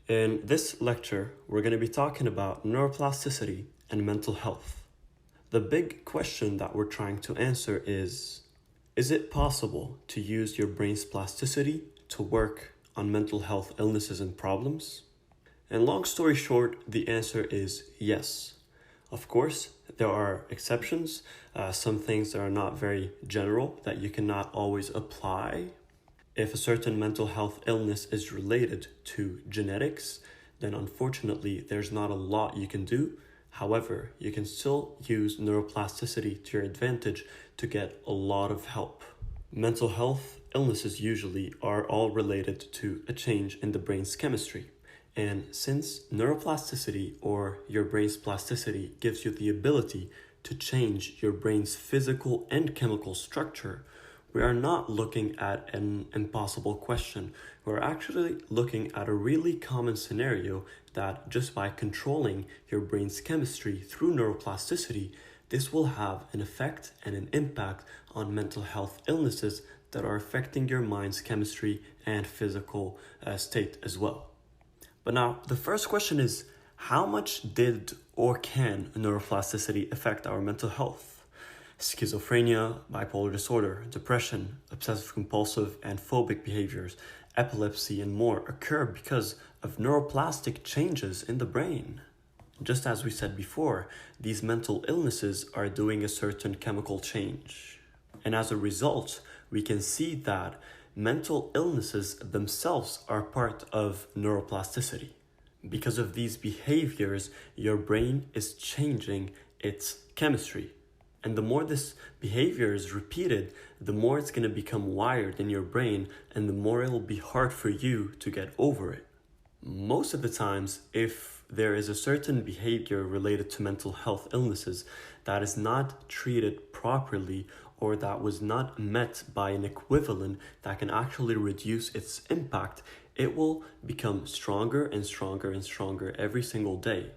In this lecture, we're going to be talking about neuroplasticity and mental health. The big question that we're trying to answer is it possible to use your brain's plasticity to work on mental health illnesses and problems? And long story short, the answer is yes. Of course, there are exceptions, some things that are not very general that you cannot always apply. If a certain mental health illness is related to genetics, then unfortunately there's not a lot you can do. However, you can still use neuroplasticity to your advantage to get a lot of help. Mental health illnesses usually are all related to a change in the brain's chemistry. And since neuroplasticity or your brain's plasticity gives you the ability to change your brain's physical and chemical structure, we are not looking at an impossible question. We're actually looking at a really common scenario that just by controlling your brain's chemistry through neuroplasticity, this will have an effect and an impact on mental health illnesses that are affecting your mind's chemistry and physical state as well. But now, the first question is, how much did or can neuroplasticity affect our mental health? Schizophrenia, bipolar disorder, depression, obsessive-compulsive and phobic behaviors, epilepsy, and more occur because of neuroplastic changes in the brain. Just as we said before, these mental illnesses are doing a certain chemical change. And as a result, we can see that mental illnesses themselves are part of neuroplasticity. Because of these behaviors, your brain is changing its chemistry. And the more this behavior is repeated, the more it's going to become wired in your brain and the more it will be hard for you to get over it. Most of the times, if there is a certain behavior related to mental health illnesses that is not treated properly or that was not met by an equivalent that can actually reduce its impact, it will become stronger and stronger and stronger every single day.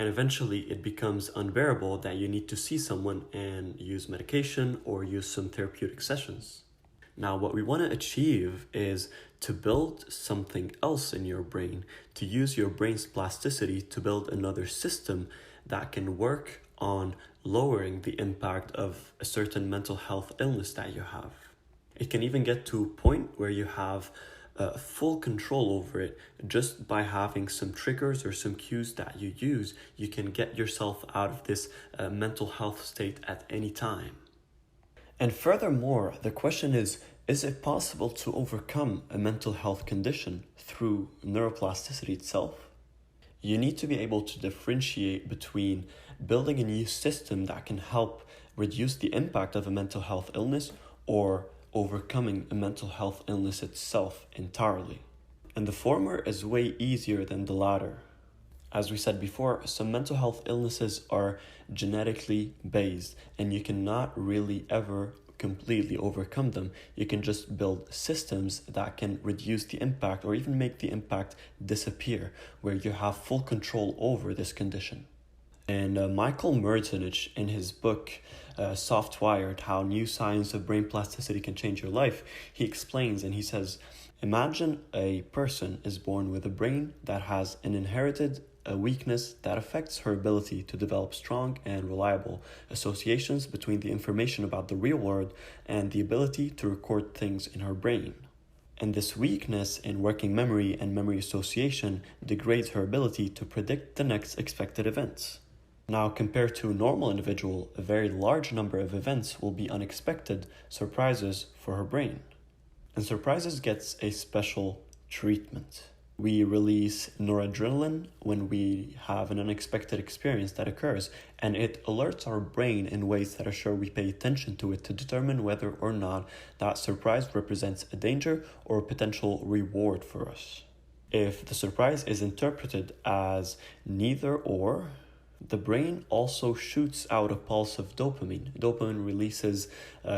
And eventually it becomes unbearable that you need to see someone and use medication or use some therapeutic sessions. Now, what we want to achieve is to build something else in your brain, to use your brain's plasticity to build another system that can work on lowering the impact of a certain mental health illness that you have. It can even get to a point where you have full control over it. Just by having some triggers or some cues that you use, you can get yourself out of this mental health state at any time. And furthermore, the question is it possible to overcome a mental health condition through neuroplasticity itself? You need to be able to differentiate between building a new system that can help reduce the impact of a mental health illness or overcoming a mental health illness itself entirely. And the former is way easier than the latter. As we said before, some mental health illnesses are genetically based and you cannot really ever completely overcome them. You can just build systems that can reduce the impact or even make the impact disappear, where you have full control over this condition. And Michael Merzenich, in his book, Soft-Wired, How New Science of Brain Plasticity Can Change Your Life, he explains and he says, imagine a person is born with a brain that has an inherited weakness that affects her ability to develop strong and reliable associations between the information about the real world and the ability to record things in her brain. And this weakness in working memory and memory association degrades her ability to predict the next expected events. Now, compared to a normal individual, a very large number of events will be unexpected surprises for her brain. And surprises gets a special treatment. We release noradrenaline when we have an unexpected experience that occurs, and it alerts our brain in ways that assure we pay attention to it to determine whether or not that surprise represents a danger or a potential reward for us. If the surprise is interpreted as neither or, the brain also shoots out a pulse of dopamine. Dopamine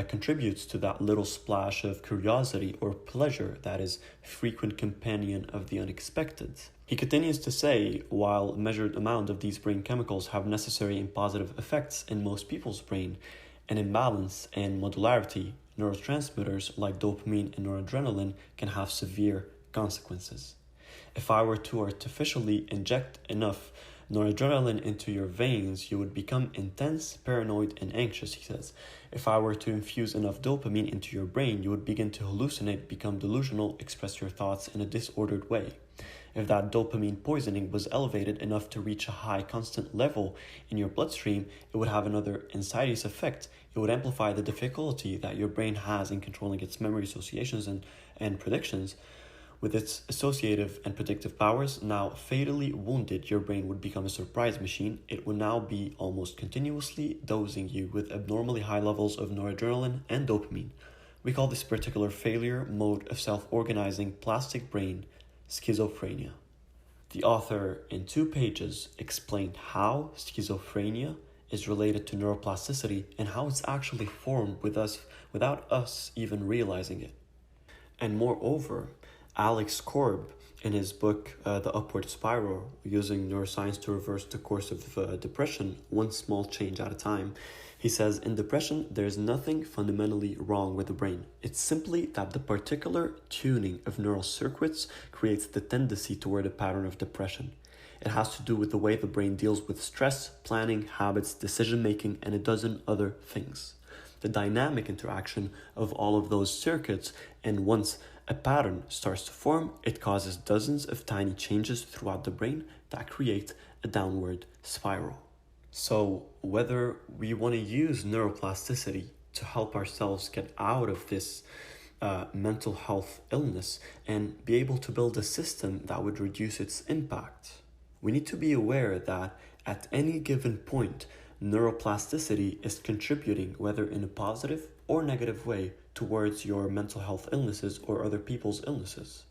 contributes to that little splash of curiosity or pleasure that is frequent companion of the unexpected. He continues to say, while a measured amount of these brain chemicals have necessary and positive effects in most people's brain, an imbalance in modularity, neurotransmitters like dopamine and noradrenaline can have severe consequences. If I were to artificially inject enough noradrenaline into your veins, you would become intense, paranoid, and anxious, he says. If I were to infuse enough dopamine into your brain, you would begin to hallucinate, become delusional, express your thoughts in a disordered way. If that dopamine poisoning was elevated enough to reach a high constant level in your bloodstream, it would have another insidious effect. It would amplify the difficulty that your brain has in controlling its memory associations and predictions. With its associative and predictive powers now fatally wounded, your brain would become a surprise machine. It would now be almost continuously dosing you with abnormally high levels of noradrenaline and dopamine. We call this particular failure mode of self-organizing plastic brain schizophrenia. The author, in 2 pages, explained how schizophrenia is related to neuroplasticity and how it's actually formed with us without us even realizing it. And moreover, Alex Korb, in his book The Upward Spiral, using neuroscience to reverse the course of depression, one small change at a time, he says, in depression, there's nothing fundamentally wrong with the brain. It's simply that the particular tuning of neural circuits creates the tendency toward a pattern of depression. It has to do with the way the brain deals with stress, planning, habits, decision-making, and a dozen other things. The dynamic interaction of all of those circuits, and once a pattern starts to form, it causes dozens of tiny changes throughout the brain that create a downward spiral. So whether we want to use neuroplasticity to help ourselves get out of this mental health illness and be able to build a system that would reduce its impact, we need to be aware that at any given point, neuroplasticity is contributing, whether in a positive or negative way, towards your mental health illnesses or other people's illnesses.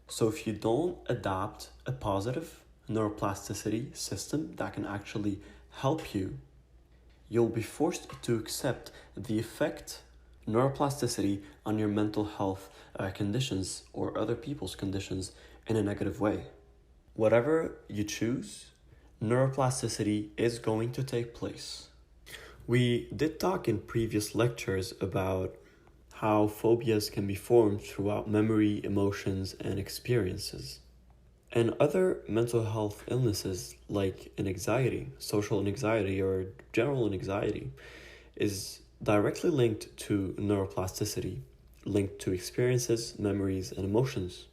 So if you don't adopt a positive neuroplasticity system that can actually help you, you'll be forced to accept the effect neuroplasticity on your mental health conditions or other people's conditions in a negative way. Whatever you choose, neuroplasticity is going to take place. We did talk in previous lectures about how phobias can be formed throughout memory, emotions, and experiences. And other mental health illnesses like anxiety, social anxiety, or general anxiety is directly linked to neuroplasticity, linked to experiences, memories, and emotions.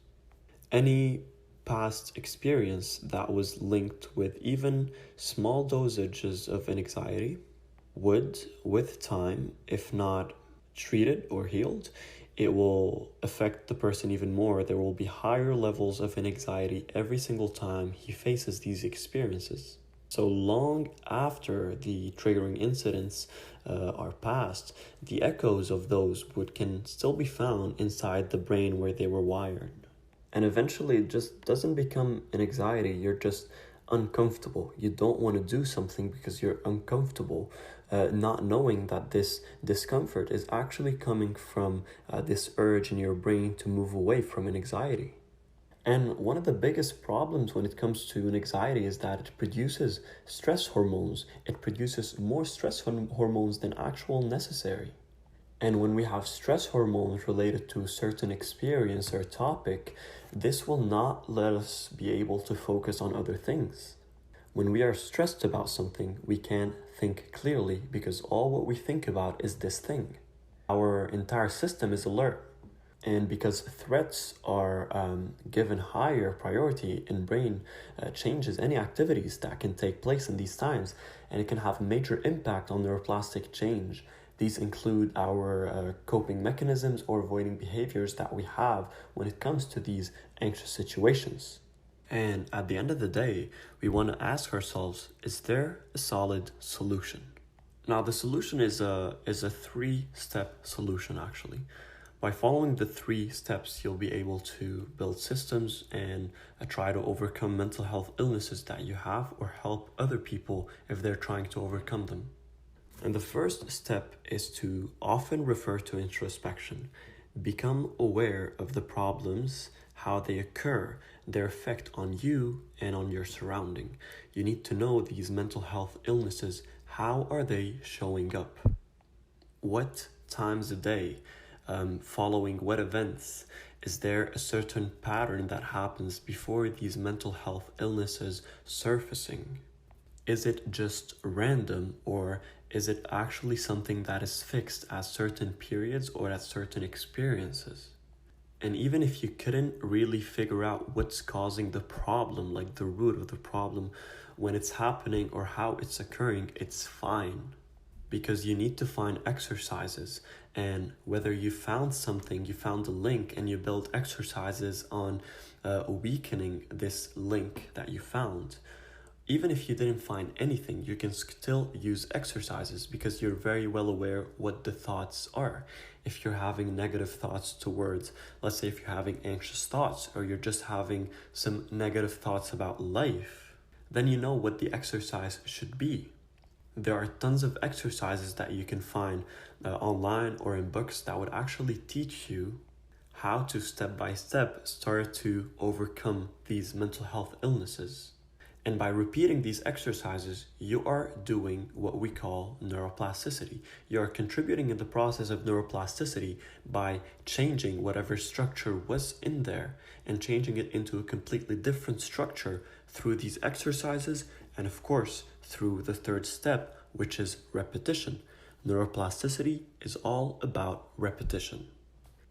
Any past experience that was linked with even small dosages of anxiety would, with time, if not treated or healed, it will affect the person even more. There will be higher levels of anxiety every single time he faces these experiences. So long after the triggering incidents are past, the echoes of those can still be found inside the brain where they were wired. And eventually it just doesn't become an anxiety. You're just uncomfortable. You don't want to do something because you're uncomfortable, not knowing that this discomfort is actually coming from this urge in your brain to move away from an anxiety. And one of the biggest problems when it comes to an anxiety is that it produces stress hormones. It produces more stress hormones than actual necessary. And when we have stress hormones related to a certain experience or topic, this will not let us be able to focus on other things. When we are stressed about something, we can't think clearly because all what we think about is this thing. Our entire system is alert. And because threats are given higher priority in brain changes, any activities that can take place in these times, and it can have a major impact on neuroplastic change. These include our coping mechanisms or avoiding behaviors that we have when it comes to these anxious situations. And at the end of the day, we want to ask ourselves, is there a solid solution? Now, the solution is a 3-step solution, actually. By following the 3 steps, you'll be able to build systems and try to overcome mental health illnesses that you have or help other people if they're trying to overcome them. And the first step is to often refer to introspection. Become aware of the problems, how they occur, their effect on you and on your surrounding. You need to know these mental health illnesses. How are they showing up? What times a day following what events? Is there a certain pattern that happens before these mental health illnesses surfacing? Is it just random, or is it actually something that is fixed at certain periods or at certain experiences? And even if you couldn't really figure out what's causing the problem, like the root of the problem, when it's happening or how it's occurring, it's fine. Because you need to find exercises, and whether you found something, you found a link and you build exercises on weakening this link that you found. Even if you didn't find anything, you can still use exercises because you're very well aware what the thoughts are. If you're having negative thoughts towards, let's say if you're having anxious thoughts, or you're just having some negative thoughts about life, then you know what the exercise should be. There are tons of exercises that you can find online or in books that would actually teach you how to step by step start to overcome these mental health illnesses. And by repeating these exercises, you are doing what we call neuroplasticity. You are contributing in the process of neuroplasticity by changing whatever structure was in there and changing it into a completely different structure through these exercises, and of course, through the third step, which is repetition. Neuroplasticity is all about repetition.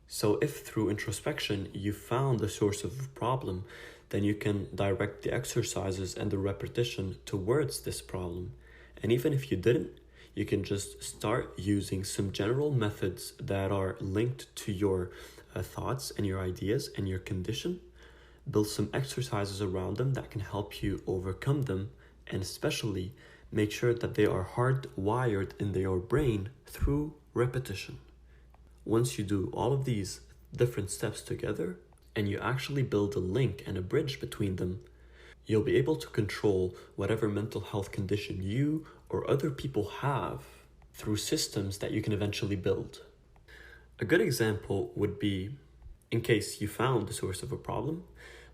So if through introspection you found the source of the problem, then you can direct the exercises and the repetition towards this problem. And even if you didn't, you can just start using some general methods that are linked to your thoughts and your ideas and your condition. Build some exercises around them that can help you overcome them, and especially make sure that they are hardwired in your brain through repetition. Once you do all of these different steps together, and you actually build a link and a bridge between them, you'll be able to control whatever mental health condition you or other people have through systems that you can eventually build. A good example would be, in case you found the source of a problem,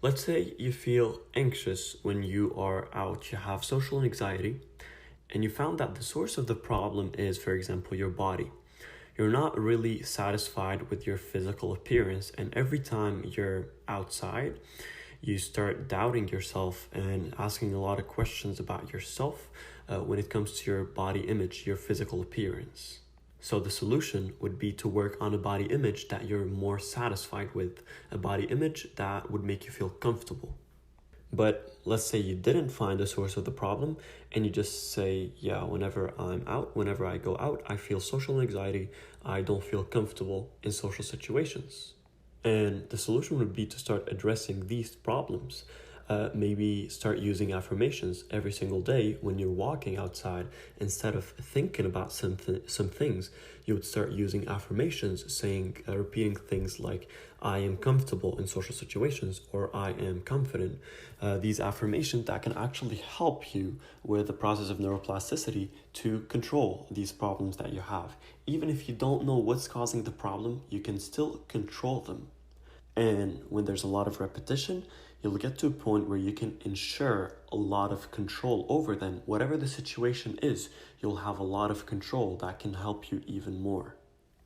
let's say you feel anxious when you are out, you have social anxiety, and you found that the source of the problem is, for example, your body. You're not really satisfied with your physical appearance, and every time you're outside, you start doubting yourself and asking a lot of questions about yourself when it comes to your body image, your physical appearance. So the solution would be to work on a body image that you're more satisfied with, a body image that would make you feel comfortable. But let's say you didn't find the source of the problem, and you just say, yeah, whenever I go out, I feel social anxiety. I don't feel comfortable in social situations. And the solution would be to start addressing these problems. Maybe start using affirmations every single day when you're walking outside. Instead of thinking about some things, you would start using affirmations, repeating things like, I am comfortable in social situations, or I am confident. These affirmations that can actually help you with the process of neuroplasticity to control these problems that you have. Even if you don't know what's causing the problem, you can still control them. And when there's a lot of repetition, you'll get to a point where you can ensure a lot of control over them. Whatever the situation is, you'll have a lot of control that can help you even more.